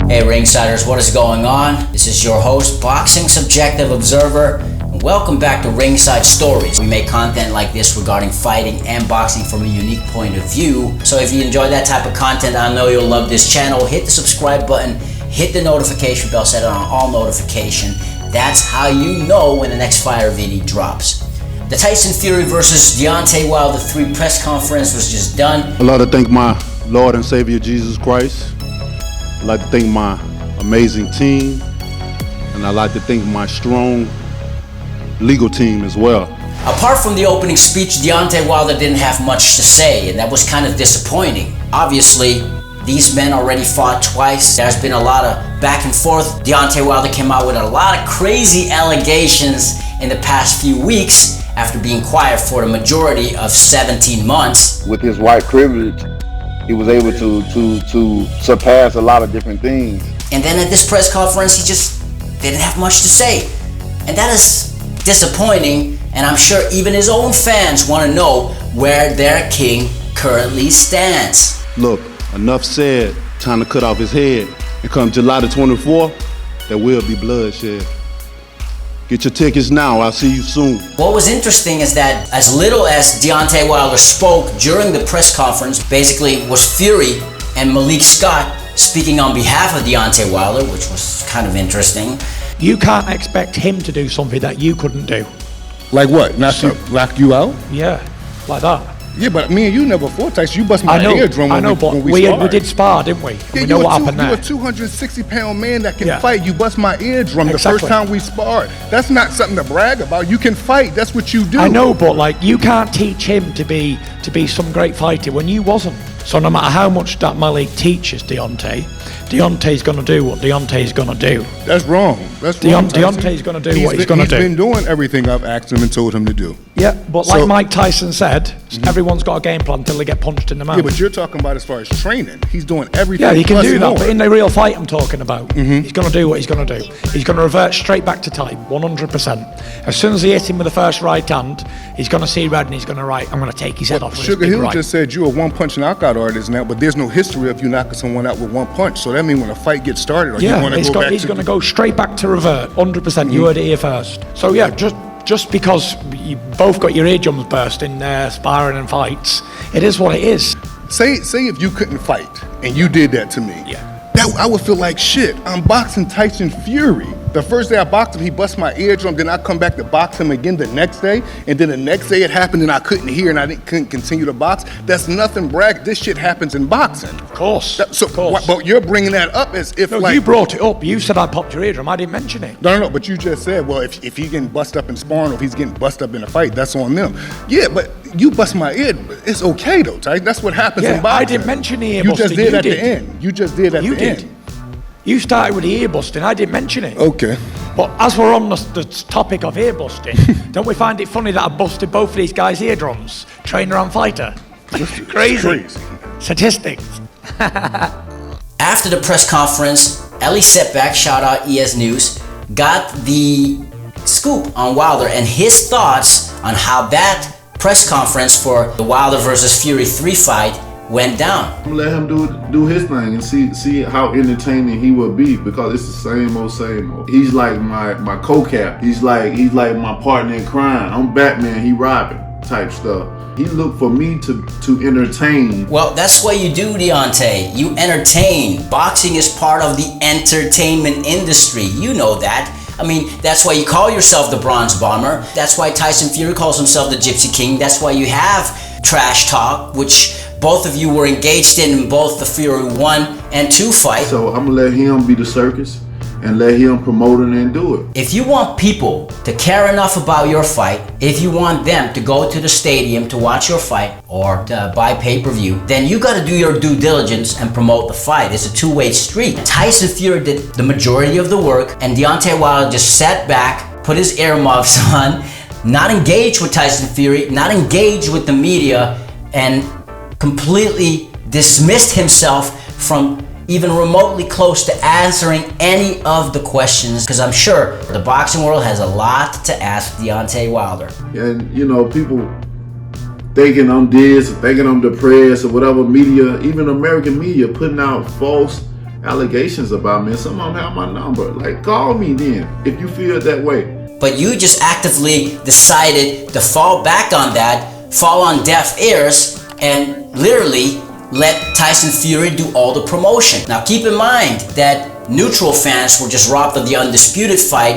Hey Ringsiders, what is going on? This is your host, Boxing Subjective Observer, and welcome back to Ringside Stories. We make content like this regarding fighting and boxing from a unique point of view. So if you enjoy that type of content, I know you'll love this channel. Hit the subscribe button, hit the notification bell, set it on all notification. That's how you know when the next Fire video drops. The Tyson Fury versus Deontay Wilder 3 press conference was just done. I'd like to thank my Lord and Savior Jesus Christ. I'd like to thank my amazing team, and I'd like to thank my strong legal team as well. Apart from the opening speech, Deontay Wilder didn't have much to say, and that was kind of disappointing. Obviously, these men already fought twice. There's been a lot of back and forth. Deontay Wilder came out with a lot of crazy allegations in the past few weeks after being quiet for the majority of 17 months. With his white privilege, he was able to surpass a lot of different things. And then at this press conference, he just didn't have much to say. And that is disappointing, and I'm sure even his own fans want to know where their king currently stands. Look, enough said. Time to cut off his head. And come July the 24th, there will be bloodshed. Get your tickets now. I'll see you soon. What was interesting is that as little as Deontay Wilder spoke during the press conference, basically was Fury and Malik Scott speaking on behalf of Deontay Wilder, which was kind of interesting. You can't expect him to do something that you couldn't do. Like what? Knock you out? Yeah, like that. Yeah, but me and you never fought, Tyson. You bust my eardrum when we sparred. We did spar, didn't we? Yeah, we know what happened there. You're a 260-pound man that can fight. You bust my eardrum the first time we sparred. That's not something to brag about. You can fight. That's what you do. I know, but like you can't teach him to be some great fighter when you wasn't. So no matter how much that Malik teaches Deontay's going to do what Deontay's going to do. That's wrong. That's wrong. Deontay's going to do what he's going to do. He's been doing everything I've asked him and told him to do. Yeah, but like Mike Tyson said, everyone's got a game plan until they get punched in the mouth. Yeah, but you're talking about as far as training. He's doing everything. Yeah, he can do that, but in the real fight I'm talking about, he's going to do what he's going to do. He's going to revert straight back to type, 100%. As soon as he hits him with the first right hand, he's going to see red and he's going to I'm going to take his head off with Sugar his big Hill right. just said you're a one-punch knockout artist now, but there's no history of you knocking someone out with one punch. So that means when a fight gets started, or you want to go back he's going to go straight back to revert, 100%. You heard it here first. So yeah, just because you both got your eardrums burst in sparring and fights, it is what it is. Say if you couldn't fight and you did that to me, that I would feel like shit. I'm boxing Tyson Fury. The first day I boxed him, he bust my eardrum. Then I come back to box him again the next day, and then the next day it happened and I couldn't hear and I couldn't continue to box. That's nothing brag. This shit happens in boxing. Of course. But you're bringing that up as if you brought it up. You said I popped your eardrum. I didn't mention it. No. But you just said, well, if he's getting bust up in sparring or if he's getting bust up in a fight, that's on them. Yeah, but you bust my ear. It's okay though, Ty. That's what happens in boxing. I didn't mention the ear busting. You just did at the end. You started with the ear busting. I didn't mention it. Okay. But as we're on the topic of ear busting, don't we find it funny that I busted both of these guys' eardrums, trainer and fighter? Crazy. Statistics. After the press conference, Ellie Setback, shout out ES News, got the scoop on Wilder and his thoughts on how that press conference for the Wilder versus Fury 3 fight went down. I'm gonna let him do his thing and see how entertaining he will be, because it's the same old. He's like my co-cap. He's like my partner in crime. I'm Batman, he Robin type stuff. He looked for me to entertain. Well, that's what you do, Deontay. You entertain. Boxing is part of the entertainment industry. You know that. I mean, that's why you call yourself the Bronze Bomber. That's why Tyson Fury calls himself the Gypsy King. That's why you have trash talk, which both of you were engaged in both the Fury 1 and 2 fight. So I'm gonna let him be the circus and let him promote it and do it. If you want people to care enough about your fight, if you want them to go to the stadium to watch your fight or to buy pay-per-view, then you gotta do your due diligence and promote the fight. It's a two-way street. Tyson Fury did the majority of the work, and Deontay Wilder just sat back, put his earmuffs on, not engaged with Tyson Fury, not engaged with the media, and completely dismissed himself from even remotely close to answering any of the questions, because I'm sure the boxing world has a lot to ask Deontay Wilder. And people thinking I'm this, thinking I'm depressed, or whatever media, even American media, putting out false allegations about me, and some of them have my number. Like, call me then if you feel that way. But you just actively decided to fall back on that, fall on deaf ears, and literally let Tyson Fury do all the promotion. Now keep in mind that neutral fans were just robbed of the undisputed fight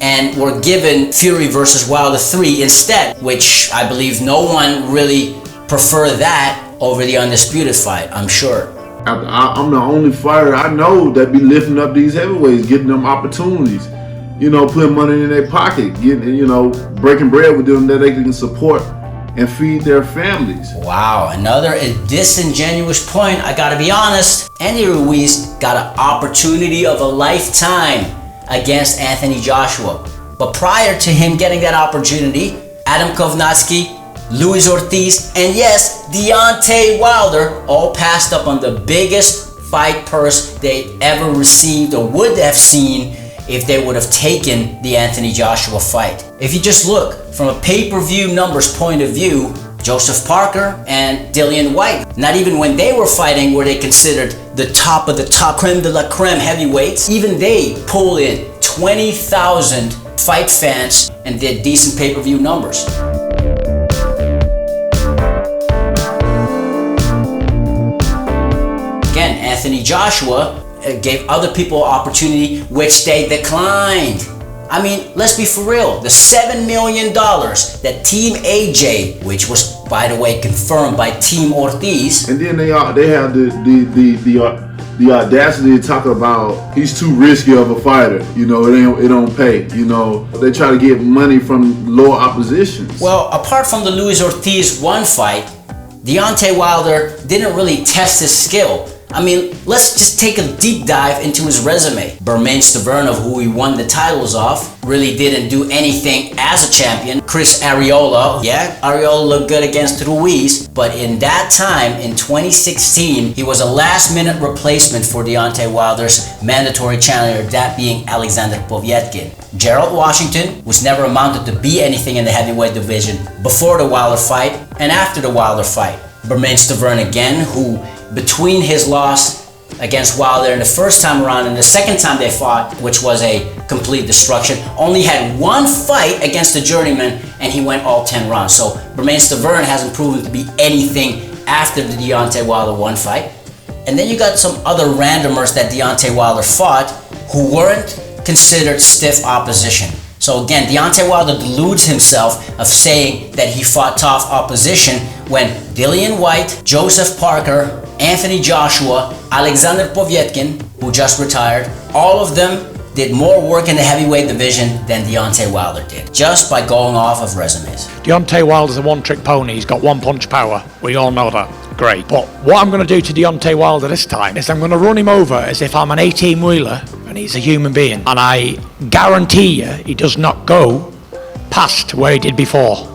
and were given Fury versus Wilder 3 instead, which I believe no one really preferred that over the undisputed fight, I'm sure. I'm the only fighter I know that be lifting up these heavyweights, getting them opportunities, you know, putting money in their pocket, getting, you know, breaking bread with them that they can support and feed their families. Wow, another disingenuous point. I gotta be honest, Andy Ruiz got an opportunity of a lifetime against Anthony Joshua. But prior to him getting that opportunity, Adam Kovnatsky, Luis Ortiz, and yes, Deontay Wilder all passed up on the biggest fight purse they ever received or would have seen if they would have taken the Anthony Joshua fight. If you just look from a pay-per-view numbers point of view, Joseph Parker and Dillian Whyte, not even when they were fighting were they considered the top of the top, creme de la creme heavyweights. Even they pulled in 20,000 fight fans and did decent pay-per-view numbers. Again, Anthony Joshua gave other people opportunity, which they declined. I mean, let's be for real. The $7 million that Team AJ, which was, by the way, confirmed by Team Ortiz. And then they have the audacity to talk about he's too risky of a fighter. You know, it don't pay. You know, they try to get money from lower oppositions. Well, apart from the Luis Ortiz one fight, Deontay Wilder didn't really test his skill. I mean, let's just take a deep dive into his resume. Bermane Stiverne, of who he won the titles off, really didn't do anything as a champion. Chris Arreola, yeah, Arreola looked good against Ruiz, but in that time, in 2016, he was a last-minute replacement for Deontay Wilder's mandatory challenger, that being Alexander Povetkin. Gerald Washington was never amounted to be anything in the heavyweight division before the Wilder fight and after the Wilder fight. Bermane Stiverne again, who between his loss against Wilder in the first time around and the second time they fought, which was a complete destruction, only had one fight against the journeyman and he went all 10 rounds. So Bermane Stiverne hasn't proven to be anything after the Deontay Wilder one fight. And then you got some other randomers that Deontay Wilder fought who weren't considered stiff opposition. So again, Deontay Wilder deludes himself of saying that he fought tough opposition when Dillian Whyte, Joseph Parker, Anthony Joshua, Alexander Povetkin, who just retired, all of them did more work in the heavyweight division than Deontay Wilder did, just by going off of resumes. Deontay Wilder's a one-trick pony. He's got one punch power. We all know that. Great. But what I'm going to do to Deontay Wilder this time is I'm going to run him over as if I'm an 18-wheeler and he's a human being. And I guarantee you he does not go past where he did before.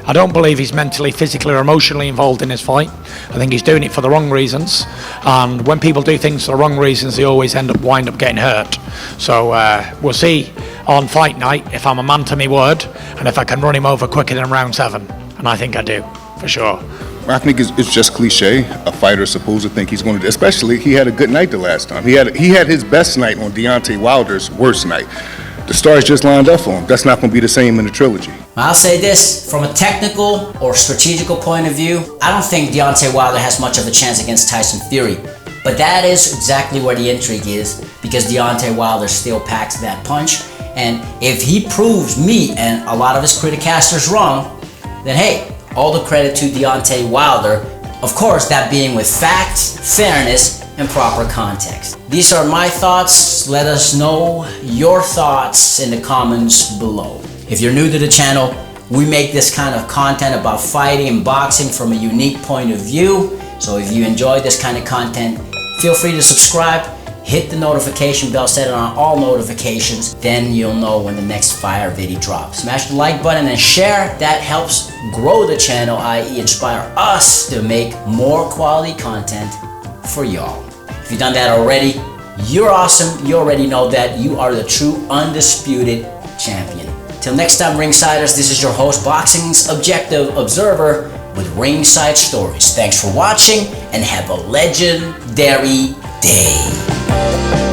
I don't believe he's mentally, physically or emotionally involved in his fight. I think he's doing it for the wrong reasons. And when people do things for the wrong reasons, they always wind up getting hurt. So we'll see on fight night if I'm a man to me word and if I can run him over quicker than round 7. And I think I do, for sure. I think it's just cliche. A fighter's supposed to think he's going to, especially he had a good night the last time. He had his best night on Deontay Wilder's worst night. The stars just lined up for him. That's not going to be the same in the trilogy. I'll say this, from a technical or strategical point of view, I don't think Deontay Wilder has much of a chance against Tyson Fury. But that is exactly where the intrigue is, because Deontay Wilder still packs that punch. And if he proves me and a lot of his criticasters wrong, then hey, all the credit to Deontay Wilder. Of course, that being with facts, fairness, and proper context. These are my thoughts. Let us know your thoughts in the comments below. If you're new to the channel, we make this kind of content about fighting and boxing from a unique point of view. So if you enjoy this kind of content, feel free to subscribe, hit the notification bell, set it on all notifications, then you'll know when the next fire video drops. Smash the like button and share. That helps grow the channel, i.e. inspire us to make more quality content for y'all. If you've done that already, you're awesome. You already know that you are the true undisputed champion. Till next time, Ringsiders, this is your host, Boxing's Objective Observer with Ringside Stories. Thanks for watching and have a legendary day. Peace.